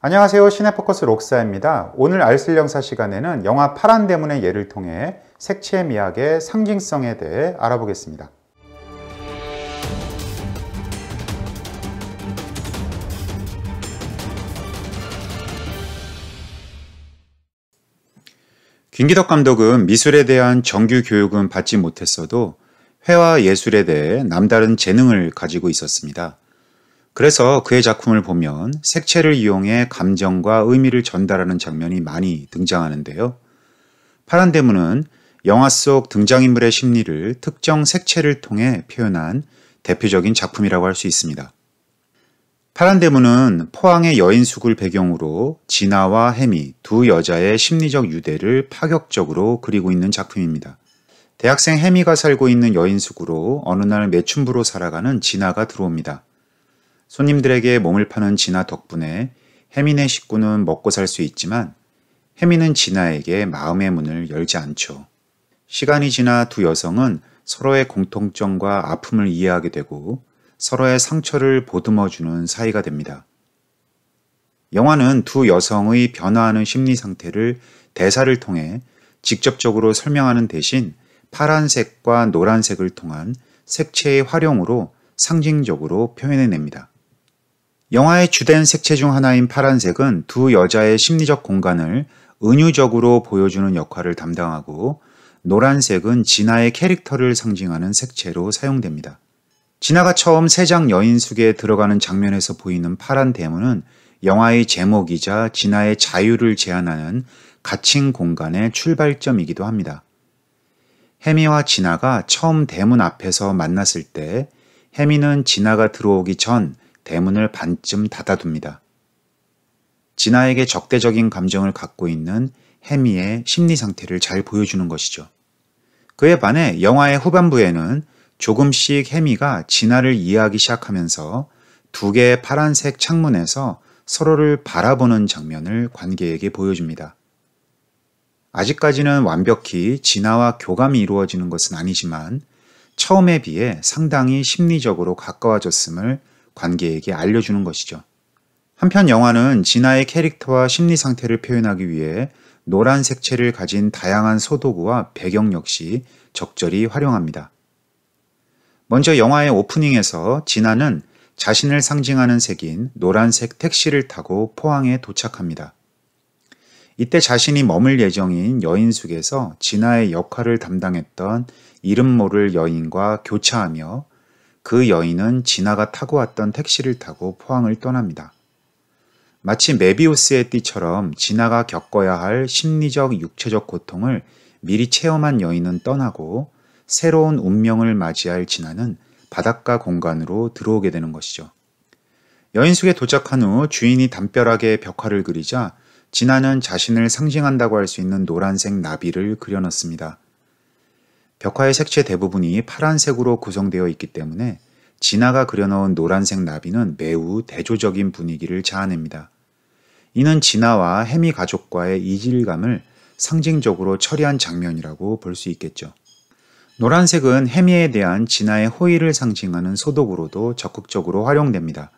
안녕하세요. 시네포커스 록사입니다. 오늘 알쓸영사 시간에는 영화 파란 대문의 예를 통해 색채 미학의 상징성에 대해 알아보겠습니다. 김기덕 감독은 미술에 대한 정규 교육은 받지 못했어도 회화 예술에 대해 남다른 재능을 가지고 있었습니다. 그래서 그의 작품을 보면 색채를 이용해 감정과 의미를 전달하는 장면이 많이 등장하는데요. 파란 대문은 영화 속 등장인물의 심리를 특정 색채를 통해 표현한 대표적인 작품이라고 할 수 있습니다. 파란 대문은 포항의 여인숙을 배경으로 진아와 혜미 두 여자의 심리적 유대를 파격적으로 그리고 있는 작품입니다. 대학생 혜미가 살고 있는 여인숙으로 어느 날 매춘부로 살아가는 진아가 들어옵니다. 손님들에게 몸을 파는 진아 덕분에 혜미네 식구는 먹고 살 수 있지만 혜미는 진아에게 마음의 문을 열지 않죠. 시간이 지나 두 여성은 서로의 공통점과 아픔을 이해하게 되고 서로의 상처를 보듬어주는 사이가 됩니다. 영화는 두 여성의 변화하는 심리 상태를 대사를 통해 직접적으로 설명하는 대신 파란색과 노란색을 통한 색채의 활용으로 상징적으로 표현해냅니다. 영화의 주된 색채 중 하나인 파란색은 두 여자의 심리적 공간을 은유적으로 보여주는 역할을 담당하고 노란색은 진아의 캐릭터를 상징하는 색채로 사용됩니다. 진아가 처음 세장 여인숙에 들어가는 장면에서 보이는 파란 대문은 영화의 제목이자 진아의 자유를 제한하는 갇힌 공간의 출발점이기도 합니다. 혜미와 진아가 처음 대문 앞에서 만났을 때 혜미는 진아가 들어오기 전 대문을 반쯤 닫아둡니다. 진아에게 적대적인 감정을 갖고 있는 혜미의 심리 상태를 잘 보여주는 것이죠. 그에 반해 영화의 후반부에는 조금씩 혜미가 진아를 이해하기 시작하면서 두 개의 파란색 창문에서 서로를 바라보는 장면을 관객에게 보여줍니다. 아직까지는 완벽히 진아와 교감이 이루어지는 것은 아니지만 처음에 비해 상당히 심리적으로 가까워졌음을 관객에게 알려주는 것이죠. 한편 영화는 진아의 캐릭터와 심리 상태를 표현하기 위해 노란 색채를 가진 다양한 소도구와 배경 역시 적절히 활용합니다. 먼저 영화의 오프닝에서 진아는 자신을 상징하는 색인 노란색 택시를 타고 포항에 도착합니다. 이때 자신이 머물 예정인 여인숙에서 진아의 역할을 담당했던 이름 모를 여인과 교차하며 그 여인은 진아가 타고 왔던 택시를 타고 포항을 떠납니다. 마치 메비우스의 띠처럼 진아가 겪어야 할 심리적, 육체적 고통을 미리 체험한 여인은 떠나고 새로운 운명을 맞이할 진아는 바닷가 공간으로 들어오게 되는 것이죠. 여인숙에 도착한 후 주인이 담벼락에 벽화를 그리자 진아는 자신을 상징한다고 할 수 있는 노란색 나비를 그려넣습니다. 벽화의 색채 대부분이 파란색으로 구성되어 있기 때문에 진아가 그려넣은 노란색 나비는 매우 대조적인 분위기를 자아냅니다. 이는 진아와 혜미 가족과의 이질감을 상징적으로 처리한 장면이라고 볼 수 있겠죠. 노란색은 혜미에 대한 진아의 호의를 상징하는 소독으로도 적극적으로 활용됩니다.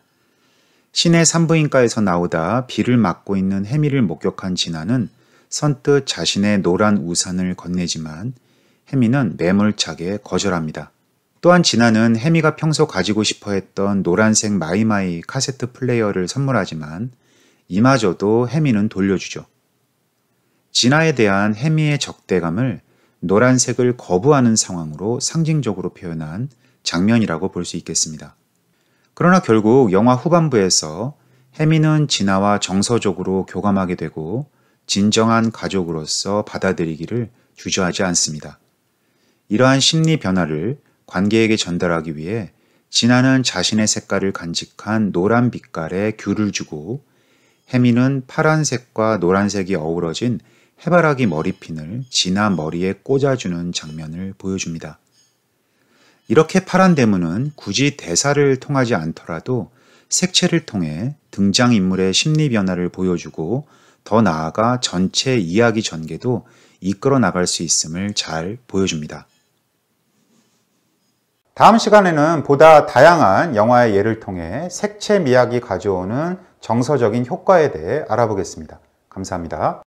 시내 산부인과에서 나오다 비를 맞고 있는 혜미를 목격한 진아는 선뜻 자신의 노란 우산을 건네지만 혜미는 매몰차게 거절합니다. 또한 진아는 혜미가 평소 가지고 싶어 했던 노란색 마이마이 카세트 플레이어를 선물하지만 이마저도 혜미는 돌려주죠. 진아에 대한 혜미의 적대감을 노란색을 거부하는 상황으로 상징적으로 표현한 장면이라고 볼 수 있겠습니다. 그러나 결국 영화 후반부에서 혜미는 진아와 정서적으로 교감하게 되고 진정한 가족으로서 받아들이기를 주저하지 않습니다. 이러한 심리 변화를 관객에게 전달하기 위해 진아는 자신의 색깔을 간직한 노란 빛깔에 귤을 주고 혜미는 파란색과 노란색이 어우러진 해바라기 머리핀을 진아 머리에 꽂아주는 장면을 보여줍니다. 이렇게 파란 대문은 굳이 대사를 통하지 않더라도 색채를 통해 등장인물의 심리 변화를 보여주고 더 나아가 전체 이야기 전개도 이끌어 나갈 수 있음을 잘 보여줍니다. 다음 시간에는 보다 다양한 영화의 예를 통해 색채 미학이 가져오는 정서적인 효과에 대해 알아보겠습니다. 감사합니다.